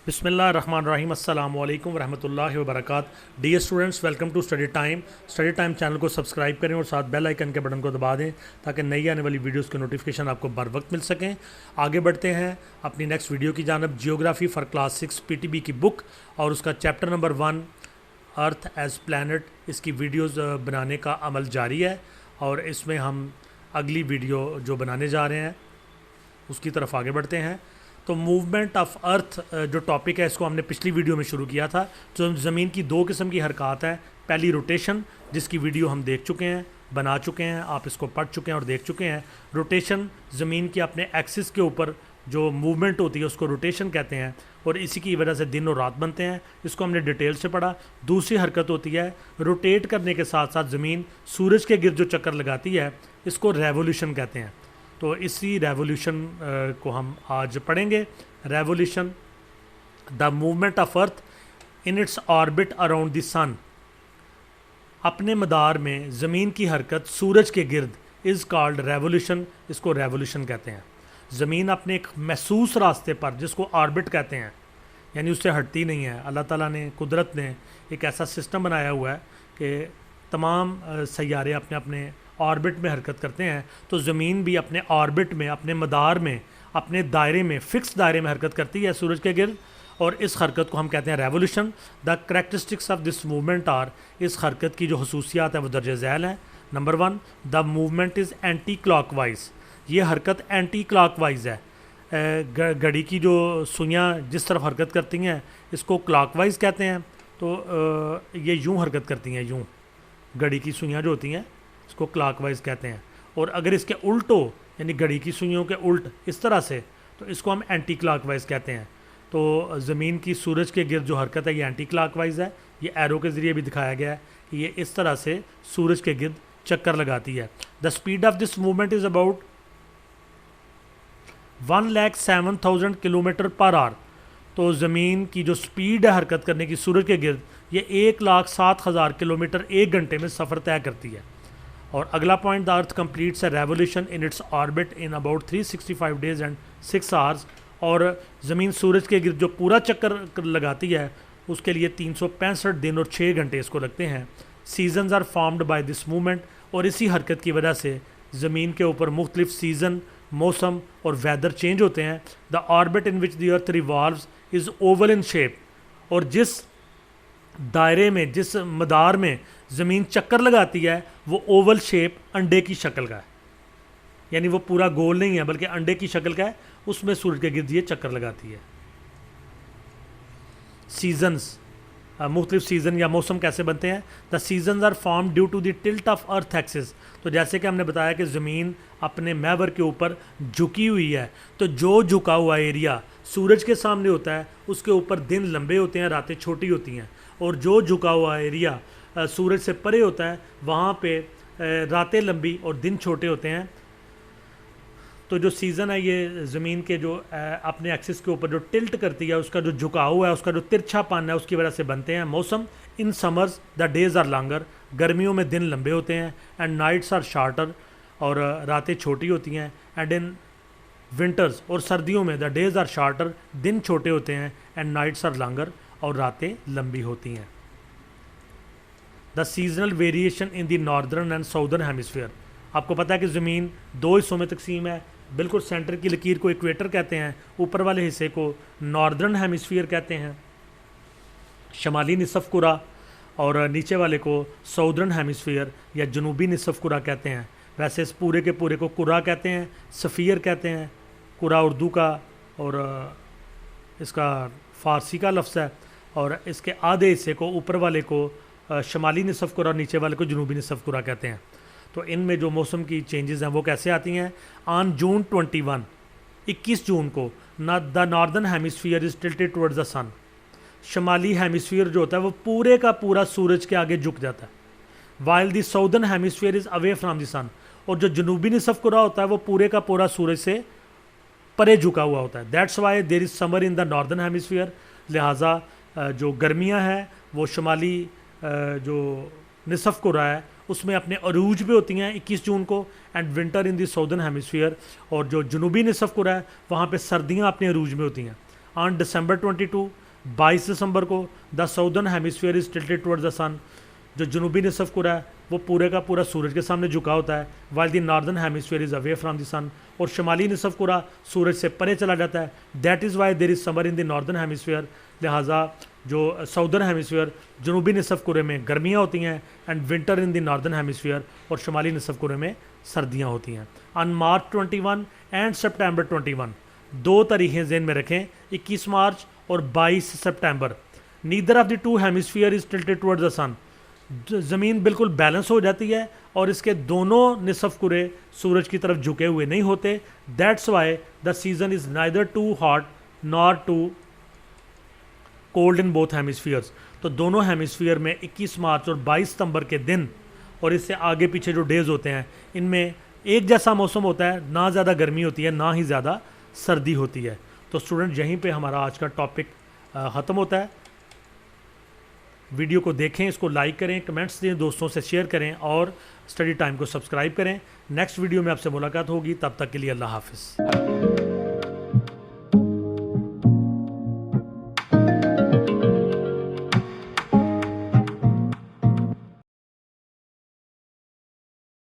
बिस्मिल्लाहिर्रहमानिर्रहीम अस्सलामु अलैकुम वरहमतुल्लाहि वबरकातुहू। Dear students, welcome to study time. Study time channel को सब्सक्राइब करें और साथ बेल आइकन के बटन को दबा दें ताकि नई आने वाली वीडियोस के नोटिफिकेशन आपको बर वक्त मिल सकें। आगे बढ़ते हैं अपनी नेक्स्ट वीडियो की जानब। जियोग्राफी फॉर क्लास 6 पीटीबी की बुक और उसका chapter number 1 earth as planet, इसकी वीडियोज़ बनाने का अमल जारी है और इसमें हम अगली वीडियो जो बनाने जा रहे हैं उसकी तरफ आगे बढ़ते हैं। तो मूवमेंट ऑफ अर्थ जो टॉपिक है इसको हमने पिछली वीडियो में शुरू किया था। जो ज़मीन की दो किस्म की हरकत है, पहली रोटेशन जिसकी वीडियो हम देख चुके हैं, बना चुके हैं, आप इसको पढ़ चुके हैं और देख चुके हैं। रोटेशन ज़मीन के अपने एक्सिस के ऊपर जो मूवमेंट होती है उसको रोटेशन कहते हैं और इसी की वजह से दिन और रात बनते हैं। इसको हमने डिटेल से पढ़ा। दूसरी हरकत होती है रोटेट करने के साथ साथ ज़मीन सूरज के गिर्द जो चक्कर लगाती है इसको रेवोल्यूशन कहते हैं। तो इसी रेवोल्यूशन को हम आज पढ़ेंगे। Revolution, the movement of earth in its orbit around the sun, अपने मदार में ज़मीन की हरकत सूरज के गिर्द इज़ कॉल्ड रेवोल्यूशन, इसको रेवोल्यूशन कहते हैं। ज़मीन अपने एक महसूस रास्ते पर जिसको ऑर्बिट कहते हैं, यानी उससे हटती नहीं है। अल्लाह ताला ने, कुदरत ने एक ऐसा सिस्टम बनाया हुआ है कि तमाम सैयारे अपने अपने ऑर्बिट में हरकत करते हैं। तो ज़मीन भी अपने ऑर्बिट में, अपने मदार में, अपने दायरे में, फ़िक्स दायरे में हरकत करती है सूरज के गिर्द और इस हरकत को हम कहते हैं revolution. The characteristics of this movement are, इस हरकत की जो खसूसियात हैं वो दर्ज झैल हैं। Number 1, the movement is anti clockwise, ये हरकत एंटी क्लॉकवाइज है। घड़ी की जो सुइयाँ जिस तरफ हरकत करती हैं इसको क्लॉकवाइज कहते हैं। तो ये यूँ हरकत करती हैं, यूँ घड़ी की सुइयाँ जो होती हैं इसको क्लॉकवाइज कहते हैं। और अगर इसके उल्ट हो, यानी घड़ी की सुइयों के उल्ट इस तरह से, तो इसको हम एंटी क्लॉकवाइज कहते हैं। तो ज़मीन की सूरज के गिर्द जो हरकत है ये एंटी क्लॉकवाइज है। ये एरो के ज़रिए भी दिखाया गया है कि ये इस तरह से सूरज के गिर्द चक्कर लगाती है। The speed of this movement is about 1,07,000 kilometre per hour. तो ज़मीन की जो स्पीड है हरकत करने की सूरज के गिर्द, ये 1,07,000 किलोमीटर एक घंटे में सफ़र तय करती है। और अगला point, the earth completes a revolution in its orbit in about 365 days and 6 hours. और ज़मीन सूरज के गिर्द जो पूरा चक्कर लगाती है उसके लिए 365 दिन और 6 घंटे इसको लगते हैं। Seasons are formed by this movement, और इसी हरकत की वजह से ज़मीन के ऊपर मुख्तलिफ सीज़न, मौसम और वेदर चेंज होते हैं। The orbit in which the earth revolves is oval in shape, और जिस दायरे में, जिस मदार में ज़मीन चक्कर लगाती है वो ओवल शेप, अंडे की शक्ल का है, यानी वो पूरा गोल नहीं है बल्कि अंडे की शक्ल का है, उसमें सूरज के गिर्द ये चक्कर लगाती है। सीजन्स, मुख्तलिफ सीज़न या मौसम कैसे बनते हैं। The seasons are form due to the tilt of earth axis. तो जैसे कि हमने बताया कि ज़मीन अपने महवर के ऊपर झुकी हुई है, तो जो झुका हुआ एरिया सूरज के सामने होता है उसके ऊपर दिन लंबे होते हैं, रातें छोटी होती हैं, और जो झुका हुआ एरिया सूरज से परे होता है वहाँ पे रातें लंबी और दिन छोटे होते हैं। तो जो सीज़न है ये ज़मीन के जो अपने एक्सिस के ऊपर जो टिल्ट करती है, उसका जो झुकाव है, उसका जो तिरछापन है, उसकी वजह से बनते हैं। मौसम, in summers the days are longer, गर्मियों में दिन लंबे होते हैं, एंड नाइट्स आर शार्टर, और रातें छोटी होती हैं। एंड इन विंटर्स, और सर्दियों में द डेज़ आर शार्टर, दिन छोटे होते हैं, एंड नाइट्स आर लॉन्गर, और रातें लंबी होती हैं। The seasonal variation in the northern and southern hemisphere, आपको पता है कि ज़मीन दो हिस्सों में तकसीम है। बिल्कुल सेंटर की लकीर को इक्वेटर कहते हैं, ऊपर वाले हिस्से को नॉर्दर्न हेमिसफीयर कहते हैं, शमाली निसफ कुरा, और नीचे वाले को साउदर्न हेमिसफीयर या जनूबी निसफ कुरा कहते हैं। वैसे इस पूरे के पूरे को कुरा कहते हैं, सफ़ीयर कहते हैं। कुरा उर्दू का और इसका फ़ारसी का लफ्ज़ है, और इसके आधे हिस्से को, ऊपर वाले को शमाली निसफ कुरा, नीचे वाले को जनूबी निसफ कुरा कहते हैं। तो इनमें जो मौसम की चेंजेस हैं वो कैसे आती हैं। ऑन जून 21, 21 जून को, the northern hemisphere is tilted towards the sun, शमाली हेमिसफीयर जो होता है वो पूरे का पूरा सूरज के आगे झुक जाता है। While the southern hemisphere is away from the sun, और जो जनूबी निसफ कुरा होता है वो पूरे का पूरा सूरज से परे झुका हुआ होता है। That's why there is summer in the northern hemisphere, लिहाजा जो गर्मियाँ हैं वो शमाली जो निसफ कुरा है उसमें अपने अरूज पे होती हैं 21 जून को, and winter in the southern hemisphere, और जो जनूबी निसफ कुरा है वहाँ पे सर्दियाँ अपने अरूज में होती हैं। ऑन December 22, 22 दिसंबर को the southern hemisphere is tilted towards the sun, जो जनूबी निसफ कुरा है वो पूरे का पूरा सूरज के सामने झुका होता है, while the northern hemisphere is away from the sun, और शुमाली निसफ कुरा सूरज से परे चला जाता है। That is why there is summer in the northern hemisphere, लिहाजा जो साउदर्न हेमिस्फीयर जनूबी निसफ कुरे में गर्मियाँ होती हैं, and winter in the northern hemisphere, और शुमाली निसफ कुरे में सर्दियाँ होती हैं। ऑन March 21 एंड September 21, 2 तारीखें ज़हन में रखें, 21 मार्च और 22 सितंबर। Neither of the two hemisphere is tilted towards the sun, ज़मीन बिल्कुल बैलेंस हो जाती है और इसके दोनों निसफ कुरे सूरज की तरफ झुके हुए नहीं होते। That's why the season is neither too hot nor too cold in both hemispheres. तो दोनों हेमिस्फीयर में 21 मार्च और 22 सितंबर के दिन और इससे आगे पीछे जो डेज़ होते हैं इनमें एक जैसा मौसम होता है, ना ज़्यादा गर्मी होती है ना ही ज़्यादा सर्दी होती है। तो स्टूडेंट यहीं पे हमारा आज का टॉपिक ख़त्म होता है। वीडियो को देखें, इसको लाइक करें, कमेंट्स दें, दोस्तों से शेयर करें और स्टडी टाइम को सब्सक्राइब करें। नेक्स्ट वीडियो में आपसे मुलाकात होगी, तब तक के लिए अल्लाह हाफिज़।